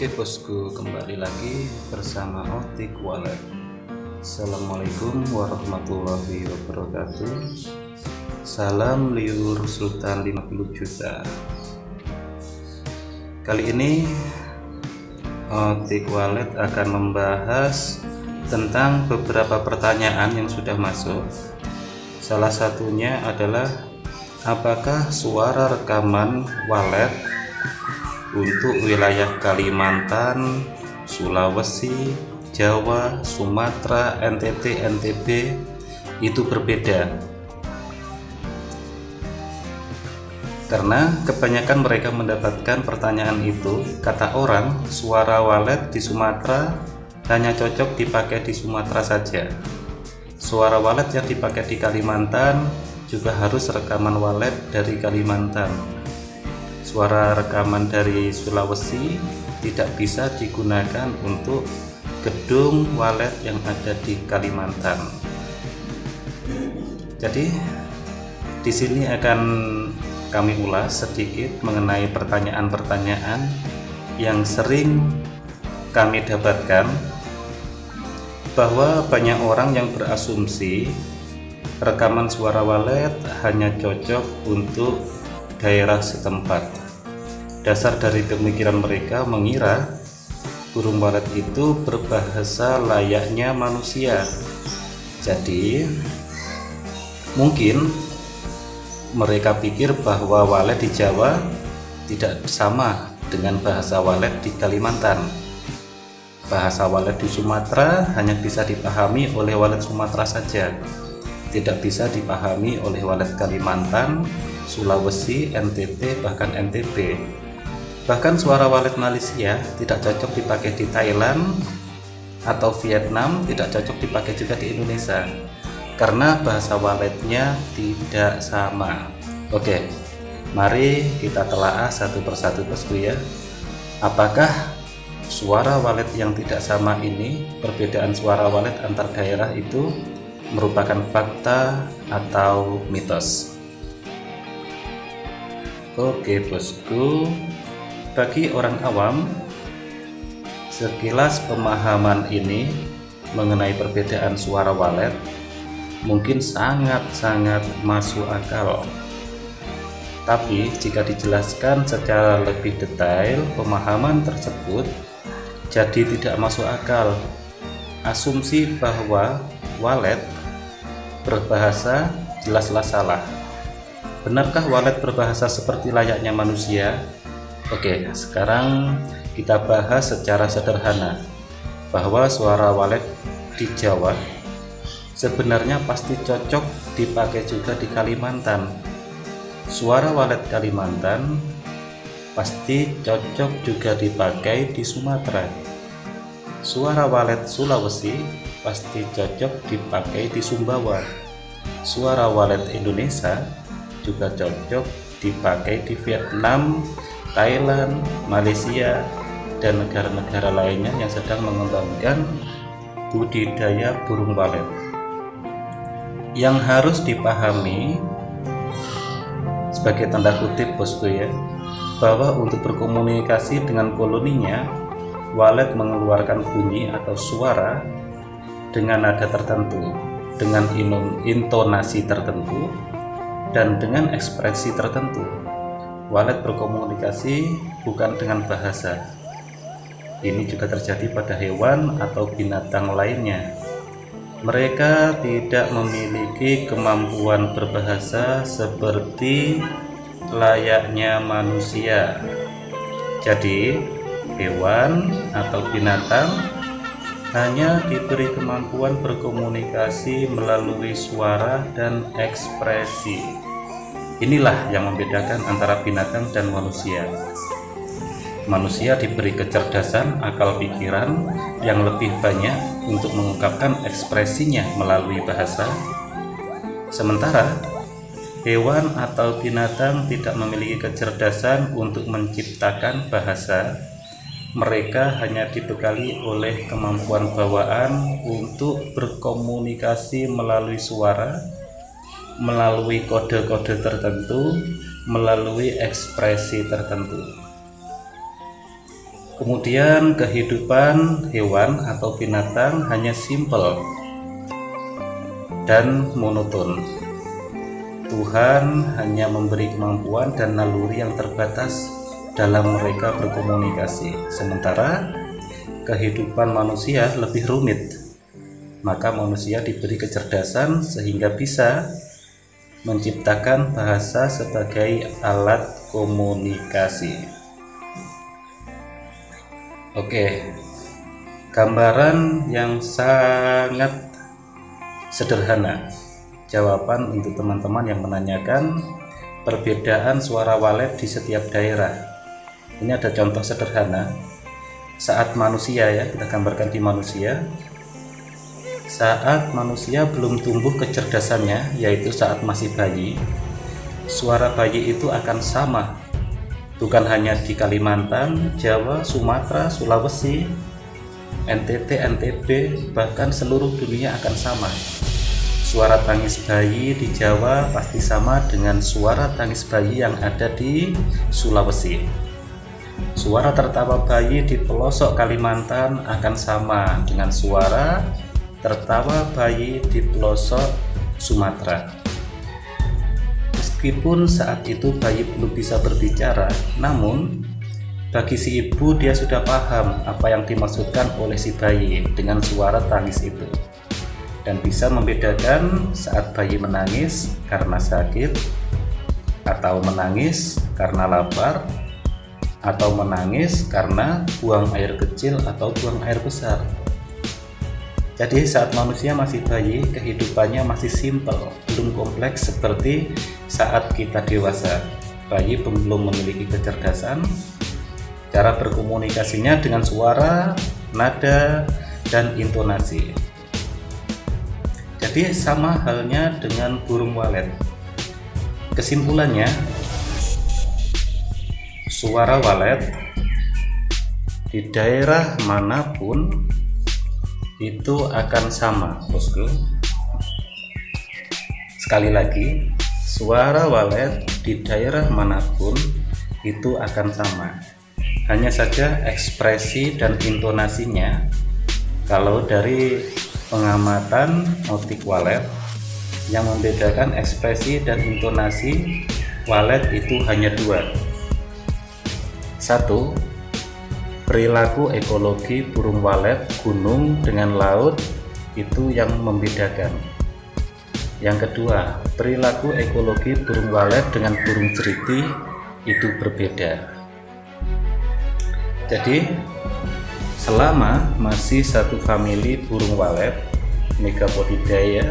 Oke bosku, kembali lagi bersama Otik Wallet. Assalamualaikum warahmatullahi wabarakatuh. Salam liur Sultan 50 juta. Kali ini Otik Wallet akan membahas tentang beberapa pertanyaan yang sudah masuk. Salah satunya adalah apakah suara rekaman wallet untuk wilayah Kalimantan, Sulawesi, Jawa, Sumatera, NTT, NTB itu berbeda? Karena kebanyakan mereka mendapatkan pertanyaan itu, kata orang suara wallet di Sumatera hanya cocok dipakai di Sumatera saja. Suara wallet yang dipakai di Kalimantan juga harus rekaman wallet dari Kalimantan. Suara rekaman dari Sulawesi tidak bisa digunakan untuk gedung wallet yang ada di Kalimantan. Jadi di sini akan kami ulas sedikit mengenai pertanyaan-pertanyaan yang sering kami dapatkan, bahwa banyak orang yang berasumsi rekaman suara wallet hanya cocok untuk daerah setempat. Dasar dari pemikiran mereka mengira burung walet itu berbahasa layaknya manusia. Jadi mungkin mereka pikir bahwa walet di Jawa tidak sama dengan bahasa walet di Kalimantan. Bahasa walet di Sumatera hanya bisa dipahami oleh walet Sumatera saja, tidak bisa dipahami oleh walet Kalimantan, Sulawesi, NTT, bahkan NTB. Bahkan suara walet Malaysia tidak cocok dipakai di Thailand atau Vietnam, tidak cocok dipakai juga di Indonesia karena bahasa waletnya tidak sama. Oke, mari kita telaah satu persatu bosku ya. Apakah suara walet yang tidak sama ini, perbedaan suara walet antar daerah itu merupakan fakta atau mitos? Oke bosku, bagi orang awam, sekilas pemahaman ini mengenai perbedaan suara walet mungkin sangat-sangat masuk akal. Tapi jika dijelaskan secara lebih detail, pemahaman tersebut jadi tidak masuk akal. Asumsi bahwa walet berbahasa jelaslah salah. Benarkah walet berbahasa seperti layaknya manusia? Oke, sekarang kita bahas secara sederhana bahwa suara walet di Jawa sebenarnya pasti cocok dipakai juga di Kalimantan. Suara walet Kalimantan pasti cocok juga dipakai di Sumatera. Suara walet Sulawesi pasti cocok dipakai di Sumbawa. Suara walet Indonesia juga cocok dipakai di Vietnam, Thailand, Malaysia, dan negara-negara lainnya yang sedang mengembangkan budidaya burung walet. Yang harus dipahami sebagai tanda kutip bosku ya, bahwa untuk berkomunikasi dengan koloninya, walet mengeluarkan bunyi atau suara dengan nada tertentu, dengan intonasi tertentu, dan dengan ekspresi tertentu. Walet berkomunikasi bukan dengan bahasa. Ini juga terjadi pada hewan atau binatang lainnya. Mereka tidak memiliki kemampuan berbahasa seperti layaknya manusia. Jadi, hewan atau binatang hanya diberi kemampuan berkomunikasi melalui suara dan ekspresi. Inilah yang membedakan antara binatang dan manusia. Manusia diberi kecerdasan akal pikiran yang lebih banyak untuk mengungkapkan ekspresinya melalui bahasa. Sementara hewan atau binatang tidak memiliki kecerdasan untuk menciptakan bahasa. Mereka hanya dibekali oleh kemampuan bawaan untuk berkomunikasi melalui suara, melalui kode-kode tertentu, melalui ekspresi tertentu. Kemudian kehidupan hewan atau binatang hanya simpel dan monoton. Tuhan hanya memberi kemampuan dan naluri yang terbatas dalam mereka berkomunikasi, sementara kehidupan manusia lebih rumit. Maka manusia diberi kecerdasan sehingga bisa menciptakan bahasa sebagai alat komunikasi. Oke, gambaran yang sangat sederhana. Jawaban untuk teman-teman yang menanyakan perbedaan suara walet di setiap daerah. Ini ada contoh sederhana. Saat manusia, ya, kita gambarkan di manusia. Saat manusia belum tumbuh kecerdasannya, yaitu saat masih bayi, suara bayi itu akan sama. Bukan hanya di Kalimantan, Jawa, Sumatera, Sulawesi, NTT, NTB, bahkan seluruh dunia akan sama. Suara tangis bayi di Jawa pasti sama dengan suara tangis bayi yang ada di Sulawesi. Suara tertawa bayi di pelosok Kalimantan akan sama dengan suara tertawa bayi di pelosok Sumatera. Meskipun saat itu bayi belum bisa berbicara, namun bagi si ibu dia sudah paham apa yang dimaksudkan oleh si bayi dengan suara tangis itu, dan bisa membedakan saat bayi menangis karena sakit, atau menangis karena lapar, atau menangis karena buang air kecil atau buang air besar. Jadi saat manusia masih bayi, kehidupannya masih simpel, belum kompleks seperti saat kita dewasa. Bayi belum memiliki kecerdasan, cara berkomunikasinya dengan suara, nada, dan intonasi. Jadi sama halnya dengan burung walet. Kesimpulannya, suara walet di daerah manapun itu akan sama, bosku. Sekali lagi, suara walet di daerah manapun itu akan sama. Hanya saja ekspresi dan intonasinya, kalau dari pengamatan otik walet, yang membedakan ekspresi dan intonasi walet itu hanya dua. Satu, perilaku ekologi burung walet gunung dengan laut itu yang membedakan. Yang kedua, perilaku ekologi burung walet dengan burung jeriti itu berbeda. Jadi, selama masih satu famili burung walet, Megapodidae,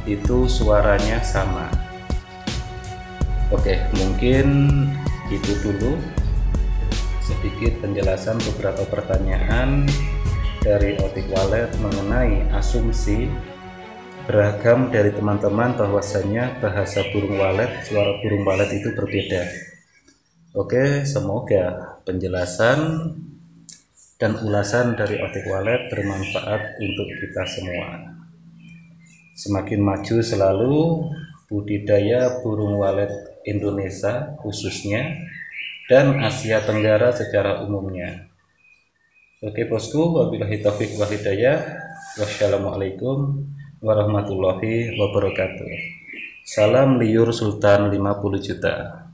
itu suaranya sama. Oke, mungkin itu dulu sedikit penjelasan beberapa pertanyaan dari otik walet mengenai asumsi beragam dari teman-teman bahwasanya bahasa burung walet, suara burung walet itu berbeda. Oke, semoga penjelasan dan ulasan dari otik walet bermanfaat untuk kita semua. Semakin maju selalu budidaya burung walet Indonesia khususnya, dan Asia Tenggara secara umumnya. Oke bosku, wabillahi taufiq wal hidayah. Wassalamualaikum warahmatullahi wabarakatuh. Salam liur Sultan 50 juta.